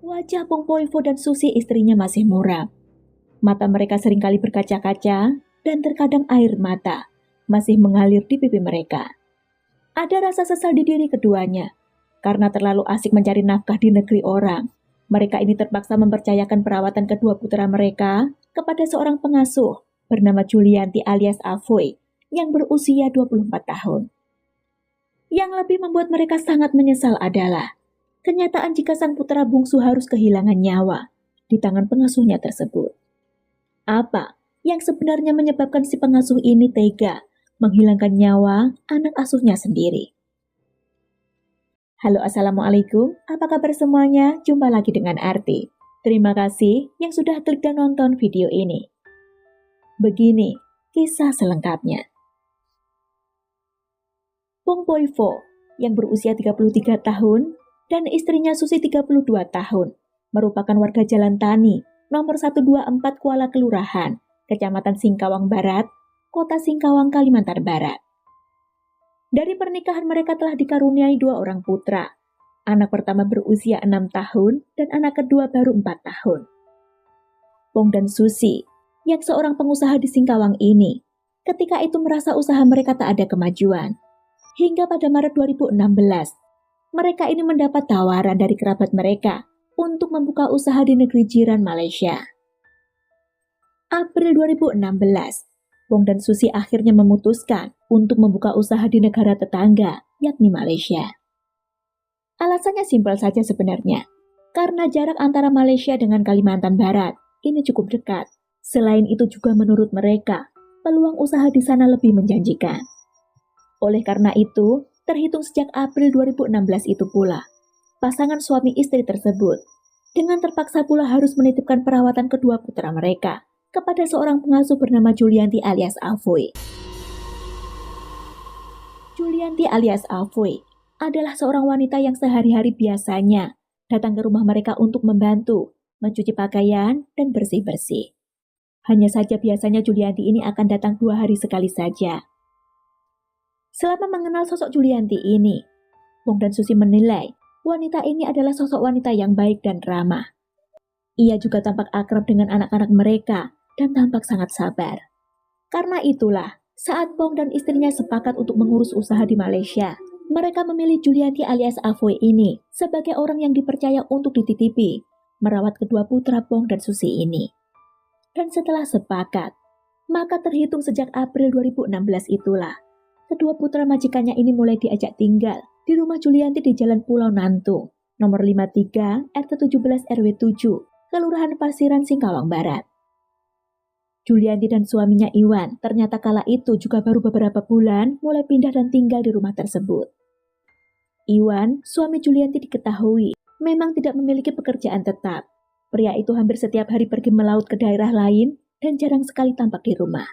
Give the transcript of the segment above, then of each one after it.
Wajah Pong Poifo dan Susi istrinya masih muram. Mata mereka seringkali berkaca-kaca dan terkadang air mata masih mengalir di pipi mereka. Ada rasa sesal di diri keduanya. Karena terlalu asik mencari nafkah di negeri orang, mereka ini terpaksa mempercayakan perawatan kedua putra mereka kepada seorang pengasuh bernama Julianti alias Avoy yang berusia 24 tahun. Yang lebih membuat mereka sangat menyesal adalah kenyataan jika sang putra bungsu harus kehilangan nyawa di tangan pengasuhnya tersebut. Apa yang sebenarnya menyebabkan si pengasuh ini tega menghilangkan nyawa anak asuhnya sendiri? Halo, Assalamualaikum, apa kabar semuanya? Jumpa lagi dengan Arti. Terima kasih yang sudah klik dan nonton video ini. Begini kisah selengkapnya. Pong Poifo yang berusia 33 tahun dan istrinya Susi 32 tahun merupakan warga Jalan Tani nomor 124 Kuala Kelurahan, Kecamatan Singkawang Barat, Kota Singkawang, Kalimantan Barat. Dari pernikahan mereka telah dikaruniai 2 orang putra. Anak pertama berusia 6 tahun dan anak kedua baru 4 tahun. Pong dan Susi, yang seorang pengusaha di Singkawang ini, ketika itu merasa usaha mereka tak ada kemajuan. Hingga pada Maret 2016, mereka ini mendapat tawaran dari kerabat mereka untuk membuka usaha di negeri jiran Malaysia. April 2016, Pong dan Susi akhirnya memutuskan untuk membuka usaha di negara tetangga, yakni Malaysia. Alasannya simpel saja sebenarnya, karena jarak antara Malaysia dengan Kalimantan Barat ini cukup dekat. Selain itu juga menurut mereka, peluang usaha di sana lebih menjanjikan. Oleh karena itu, terhitung sejak April 2016 itu pula, pasangan suami istri tersebut dengan terpaksa pula harus menitipkan perawatan kedua putra mereka kepada seorang pengasuh bernama Julianti alias Avoy. Julianti alias Avoy adalah seorang wanita yang sehari-hari biasanya datang ke rumah mereka untuk membantu, mencuci pakaian, dan bersih-bersih. Hanya saja biasanya Julianti ini akan datang 2 hari sekali saja. Selama mengenal sosok Julianti ini, Pong dan Susi menilai wanita ini adalah sosok wanita yang baik dan ramah. Ia juga tampak akrab dengan anak-anak mereka dan tampak sangat sabar. Karena itulah, saat Pong dan istrinya sepakat untuk mengurus usaha di Malaysia, mereka memilih Julianti alias Avoy ini sebagai orang yang dipercaya untuk dititipi, merawat kedua putra Pong dan Susi ini. Dan setelah sepakat, maka terhitung sejak April 2016 itulah, kedua putra majikannya ini mulai diajak tinggal di rumah Julianti di Jalan Pulau Nantung, nomor 53 RT 17 RW 7, Kelurahan Pasiran, Singkawang Barat. Julianti dan suaminya Iwan ternyata kala itu juga baru beberapa bulan mulai pindah dan tinggal di rumah tersebut. Iwan, suami Julianti diketahui memang tidak memiliki pekerjaan tetap. Pria itu hampir setiap hari pergi melaut ke daerah lain dan jarang sekali tampak di rumah.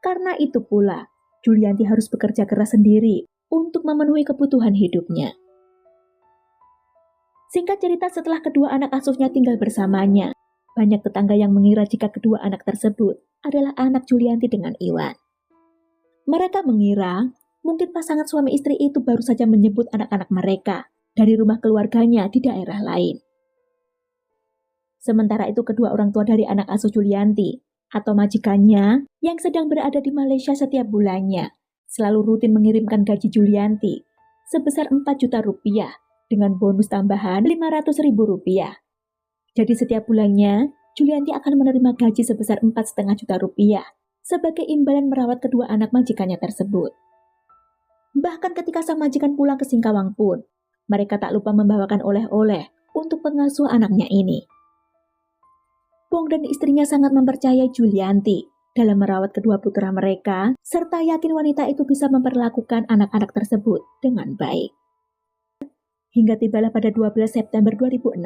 Karena itu pula, Julianti harus bekerja keras sendiri untuk memenuhi kebutuhan hidupnya. Singkat cerita, setelah kedua anak asuhnya tinggal bersamanya, banyak tetangga yang mengira jika kedua anak tersebut adalah anak Julianti dengan Iwan. Mereka mengira mungkin pasangan suami istri itu baru saja menyebut anak-anak mereka dari rumah keluarganya di daerah lain. Sementara itu kedua orang tua dari anak asuh Julianti atau majikannya yang sedang berada di Malaysia setiap bulannya selalu rutin mengirimkan gaji Julianti sebesar 4 juta rupiah dengan bonus tambahan 500 ribu rupiah. Jadi setiap bulannya, Julianti akan menerima gaji sebesar 4,5 juta rupiah sebagai imbalan merawat kedua anak majikannya tersebut. Bahkan ketika sang majikan pulang ke Singkawang pun, mereka tak lupa membawakan oleh-oleh untuk pengasuh anaknya ini. Pong dan istrinya sangat mempercayai Julianti dalam merawat kedua putra mereka, serta yakin wanita itu bisa memperlakukan anak-anak tersebut dengan baik. Hingga tibalah pada 12 September 2016.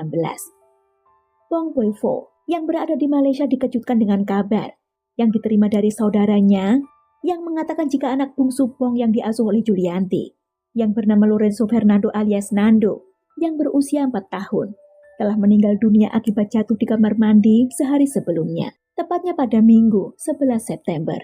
Pong Poifo yang berada di Malaysia dikejutkan dengan kabar yang diterima dari saudaranya yang mengatakan jika anak bungsu Pong yang diasuh oleh Julianti, yang bernama Lorenzo Fernando alias Nando, yang berusia 4 tahun, telah meninggal dunia akibat jatuh di kamar mandi sehari sebelumnya, tepatnya pada Minggu 11 September.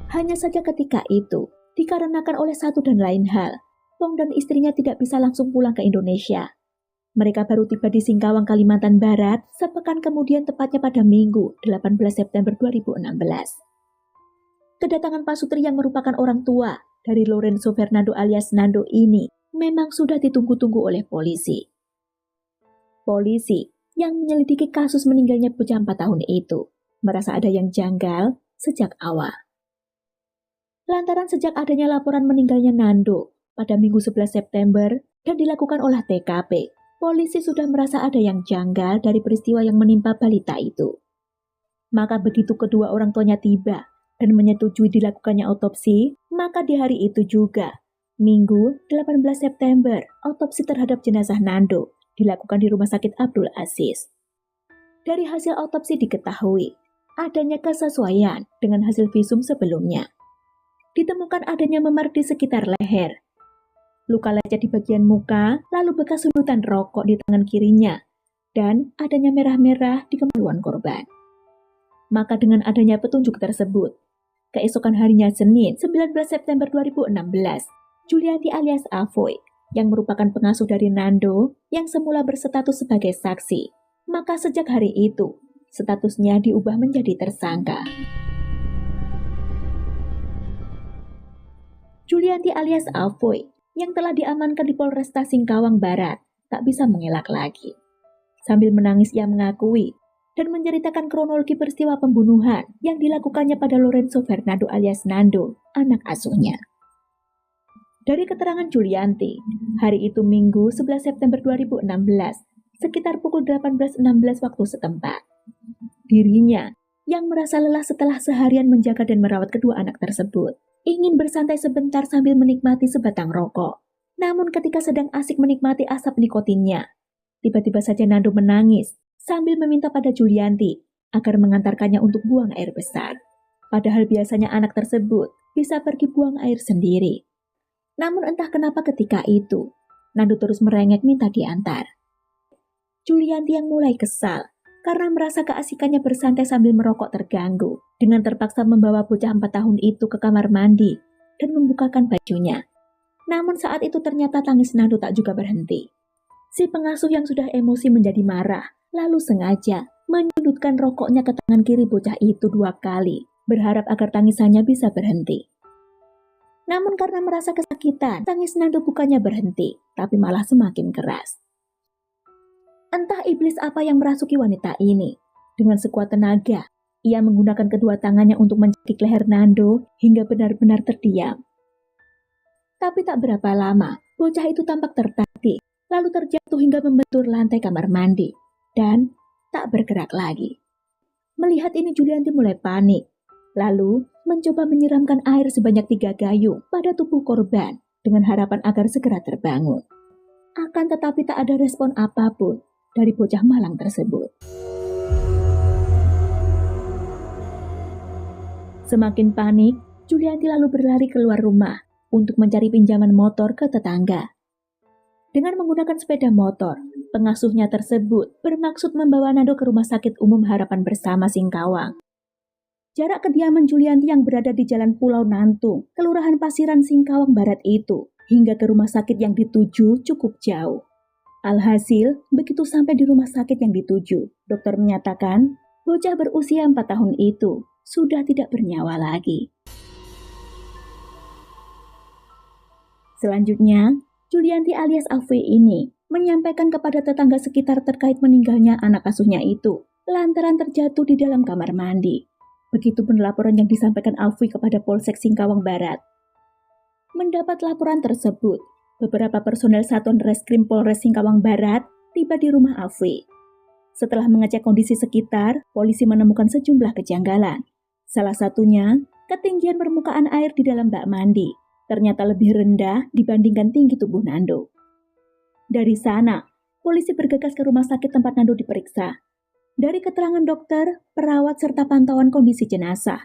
Hanya saja ketika itu, dikarenakan oleh satu dan lain hal, Pong dan istrinya tidak bisa langsung pulang ke Indonesia. Mereka baru tiba di Singkawang, Kalimantan Barat, sepekan kemudian tepatnya pada Minggu, 18 September 2016. Kedatangan Pak Sutri yang merupakan orang tua dari Lorenzo Fernando alias Nando ini memang sudah ditunggu-tunggu oleh polisi. Polisi yang menyelidiki kasus meninggalnya bocah 4 tahun itu merasa ada yang janggal sejak awal. Lantaran sejak adanya laporan meninggalnya Nando pada Minggu 11 September dan dilakukan olah TKP, polisi sudah merasa ada yang janggal dari peristiwa yang menimpa balita itu. Maka begitu kedua orang tuanya tiba dan menyetujui dilakukannya otopsi, maka di hari itu juga, Minggu 18 September, otopsi terhadap jenazah Nando dilakukan di Rumah Sakit Abdul Aziz. Dari hasil otopsi diketahui adanya kesesuaian dengan hasil visum sebelumnya. Ditemukan adanya memar di sekitar leher, luka lecet di bagian muka, lalu bekas sundutan rokok di tangan kirinya, dan adanya merah-merah di kemaluan korban. Maka dengan adanya petunjuk tersebut, keesokan harinya Senin 19 September 2016, Julianti alias Avoy, yang merupakan pengasuh dari Nando yang semula berstatus sebagai saksi, maka sejak hari itu, statusnya diubah menjadi tersangka. Julianti alias Avoy yang telah diamankan di Polresta Singkawang Barat tak bisa mengelak lagi. Sambil menangis ia mengakui dan menceritakan kronologi peristiwa pembunuhan yang dilakukannya pada Lorenzo Fernando alias Nando, anak asuhnya. Dari keterangan Julianti, hari itu Minggu 11 September 2016, sekitar pukul 18.16 waktu setempat. Dirinya, yang merasa lelah setelah seharian menjaga dan merawat kedua anak tersebut, ingin bersantai sebentar sambil menikmati sebatang rokok. Namun ketika sedang asik menikmati asap nikotinnya, tiba-tiba saja Nando menangis sambil meminta pada Julianti agar mengantarkannya untuk buang air besar. Padahal biasanya anak tersebut bisa pergi buang air sendiri. Namun entah kenapa ketika itu, Nando terus merengek minta diantar. Julianti yang mulai kesal karena merasa keasikannya bersantai sambil merokok terganggu dengan terpaksa membawa bocah 4 tahun itu ke kamar mandi dan membukakan bajunya. Namun saat itu ternyata tangis Nando tak juga berhenti. Si pengasuh yang sudah emosi menjadi marah, lalu sengaja menyundutkan rokoknya ke tangan kiri bocah itu 2 kali, berharap agar tangisannya bisa berhenti. Namun karena merasa kesakitan, tangis Nando bukannya berhenti, tapi malah semakin keras. Entah iblis apa yang merasuki wanita ini. Dengan sekuat tenaga, ia menggunakan kedua tangannya untuk mencekik leher Nando hingga benar-benar terdiam. Tapi tak berapa lama, bocah itu tampak tertatih, lalu terjatuh hingga membentur lantai kamar mandi, dan tak bergerak lagi. Melihat ini Julianti mulai panik, lalu mencoba menyiramkan air sebanyak 3 gayung pada tubuh korban dengan harapan agar segera terbangun. Akan tetapi tak ada respon apapun dari bocah malang tersebut. Semakin panik, Julianti lalu berlari keluar rumah untuk mencari pinjaman motor ke tetangga. Dengan menggunakan sepeda motor, pengasuhnya tersebut bermaksud membawa Nando ke Rumah Sakit Umum Harapan Bersama Singkawang. Jarak kediaman Julianti yang berada di Jalan Pulau Nantung, Kelurahan Pasiran Singkawang Barat itu, hingga ke rumah sakit yang dituju cukup jauh. Alhasil, begitu sampai di rumah sakit yang dituju, dokter menyatakan bocah berusia 4 tahun itu sudah tidak bernyawa lagi. Selanjutnya, Julianti alias Avoy ini menyampaikan kepada tetangga sekitar terkait meninggalnya anak asuhnya itu lantaran terjatuh di dalam kamar mandi. Begitupun laporan yang disampaikan Avoy kepada Polsek Singkawang Barat. Mendapat laporan tersebut, beberapa personel Satuan Reskrim Polres Singkawang Barat tiba di rumah Avoy. Setelah mengecek kondisi sekitar, polisi menemukan sejumlah kejanggalan. Salah satunya, ketinggian permukaan air di dalam bak mandi ternyata lebih rendah dibandingkan tinggi tubuh Nando. Dari sana, polisi bergegas ke rumah sakit tempat Nando diperiksa. Dari keterangan dokter, perawat, serta pantauan kondisi jenazah,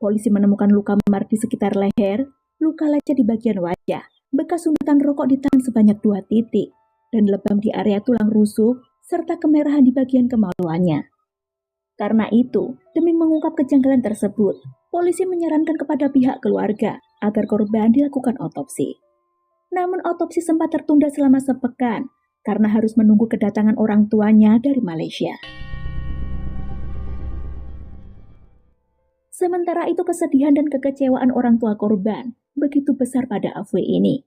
polisi menemukan luka memar di sekitar leher, luka lecet di bagian wajah, bekas sundutan rokok di tangan sebanyak 2 titik, dan lebam di area tulang rusuk, serta kemerahan di bagian kemaluannya. Karena itu, demi mengungkap kejanggalan tersebut, polisi menyarankan kepada pihak keluarga agar korban dilakukan otopsi. Namun otopsi sempat tertunda selama sepekan karena harus menunggu kedatangan orang tuanya dari Malaysia. Sementara itu kesedihan dan kekecewaan orang tua korban begitu besar pada Afwe ini.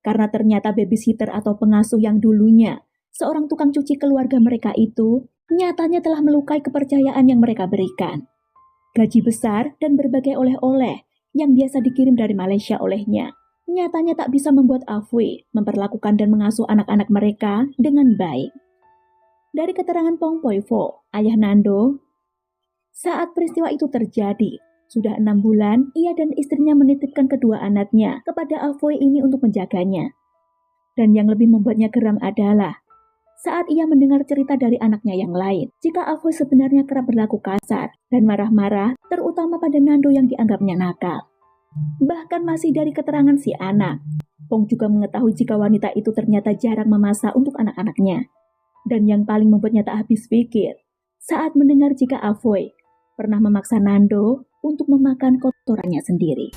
Karena ternyata babysitter atau pengasuh yang dulunya seorang tukang cuci keluarga mereka itu nyatanya telah melukai kepercayaan yang mereka berikan. Gaji besar dan berbagai oleh-oleh yang biasa dikirim dari Malaysia olehnya nyatanya tak bisa membuat Afwe memperlakukan dan mengasuh anak-anak mereka dengan baik. Dari keterangan Pong Poi Fo, ayah Nando, saat peristiwa itu terjadi, sudah 6 bulan ia dan istrinya menitipkan kedua anaknya kepada Afwe ini untuk menjaganya. Dan yang lebih membuatnya geram adalah saat ia mendengar cerita dari anaknya yang lain, jika Afwe sebenarnya kerap berlaku kasar dan marah-marah, terutama pada Nando yang dianggapnya nakal. Bahkan masih dari keterangan si anak, Pong juga mengetahui jika wanita itu ternyata jarang memasak untuk anak-anaknya. Dan yang paling membuatnya tak habis pikir, saat mendengar jika Afwe pernah memaksa Nando untuk memakan kotorannya sendiri.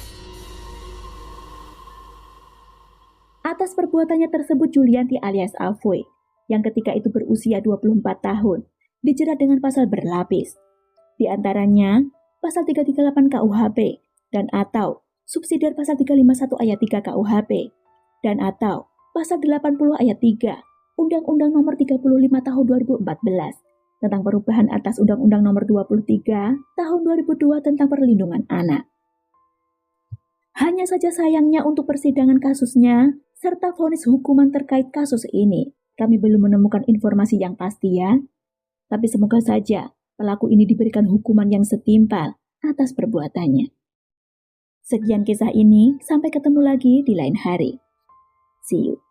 Atas perbuatannya tersebut Julianti alias Afwe, yang ketika itu berusia 24 tahun, dijerat dengan pasal berlapis. Di antaranya, pasal 338 KUHP, dan atau subsidiar pasal 351 ayat 3 KUHP, dan atau pasal 80 ayat 3 Undang-Undang Nomor 35 Tahun 2014 tentang perubahan atas Undang-Undang Nomor 23 Tahun 2002 tentang perlindungan anak. Hanya saja sayangnya untuk persidangan kasusnya, serta vonis hukuman terkait kasus ini, kami belum menemukan informasi yang pasti ya. Tapi semoga saja pelaku ini diberikan hukuman yang setimpal atas perbuatannya. Sekian kisah ini, sampai ketemu lagi di lain hari. See you.